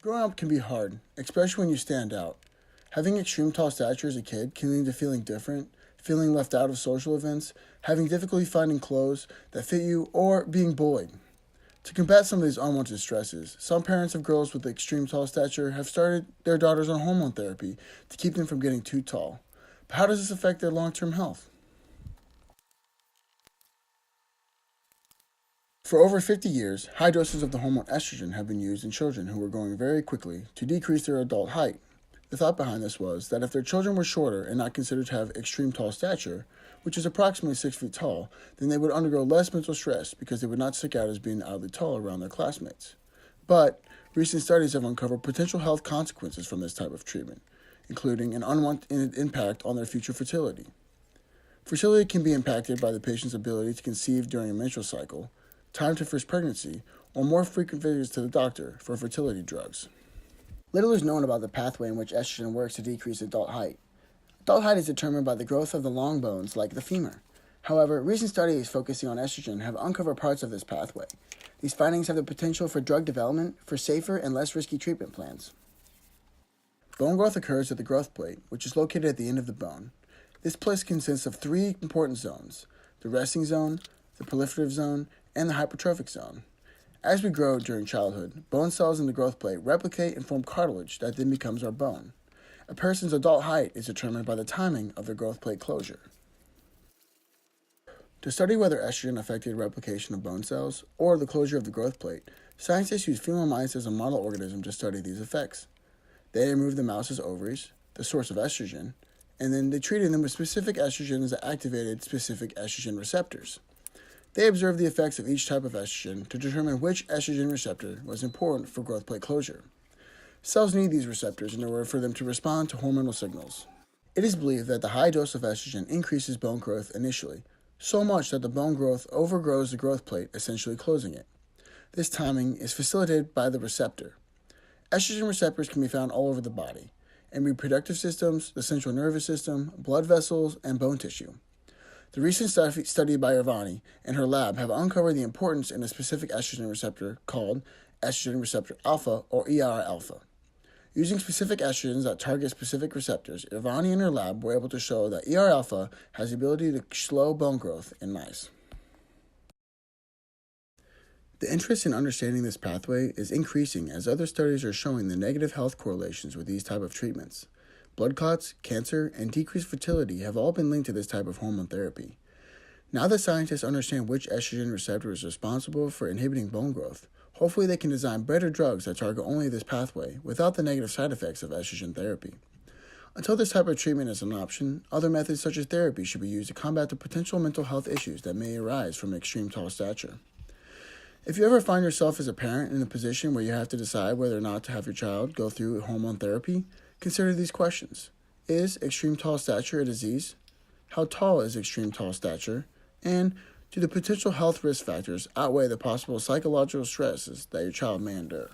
Growing up can be hard, especially when you stand out. Having extreme tall stature as a kid can lead to feeling different, feeling left out of social events, having difficulty finding clothes that fit you, or being bullied. To combat some of these unwanted stresses, some parents of girls with extreme tall stature have started their daughters on hormone therapy to keep them from getting too tall. But how does this affect their long-term health? For over 50 years, high doses of the hormone estrogen have been used in children who were growing very quickly to decrease their adult height. The thought behind this was that if their children were shorter and not considered to have extreme tall stature, which is approximately 6 feet tall, then they would undergo less mental stress because they would not stick out as being oddly tall around their classmates. But recent studies have uncovered potential health consequences from this type of treatment, including an unwanted impact on their future fertility. Fertility can be impacted by the patient's ability to conceive during a menstrual cycle, time to first pregnancy, or more frequent visits to the doctor for fertility drugs. Little is known about the pathway in which estrogen works to decrease adult height. Adult height is determined by the growth of the long bones like the femur. However, recent studies focusing on estrogen have uncovered parts of this pathway. These findings have the potential for drug development for safer and less risky treatment plans. Bone growth occurs at the growth plate, which is located at the end of the bone. This place consists of three important zones: the resting zone, the proliferative zone, and the hypertrophic zone. As we grow during childhood, bone cells in the growth plate replicate and form cartilage that then becomes our bone. A person's adult height is determined by the timing of their growth plate closure. To study whether estrogen affected replication of bone cells or the closure of the growth plate, scientists used female mice as a model organism to study these effects. They removed the mouse's ovaries, the source of estrogen, and then they treated them with specific estrogens that activated specific estrogen receptors. They observed the effects of each type of estrogen to determine which estrogen receptor was important for growth plate closure. Cells need these receptors in order for them to respond to hormonal signals. It is believed that the high dose of estrogen increases bone growth initially, so much that the bone growth overgrows the growth plate, essentially closing it. This timing is facilitated by the receptor. Estrogen receptors can be found all over the body, in reproductive systems, the central nervous system, blood vessels, and bone tissue. The recent study by Irvani and her lab have uncovered the importance in a specific estrogen receptor called estrogen receptor alpha, or ER alpha. Using specific estrogens that target specific receptors, Irvani and her lab were able to show that ER alpha has the ability to slow bone growth in mice. The interest in understanding this pathway is increasing as other studies are showing the negative health correlations with these type of treatments. Blood clots, cancer, and decreased fertility have all been linked to this type of hormone therapy. Now that scientists understand which estrogen receptor is responsible for inhibiting bone growth, hopefully they can design better drugs that target only this pathway without the negative side effects of estrogen therapy. Until this type of treatment is an option, other methods such as therapy should be used to combat the potential mental health issues that may arise from extreme tall stature. If you ever find yourself as a parent in a position where you have to decide whether or not to have your child go through hormone therapy, consider these questions. Is extreme tall stature a disease? How tall is extreme tall stature? And do the potential health risk factors outweigh the possible psychological stresses that your child may endure?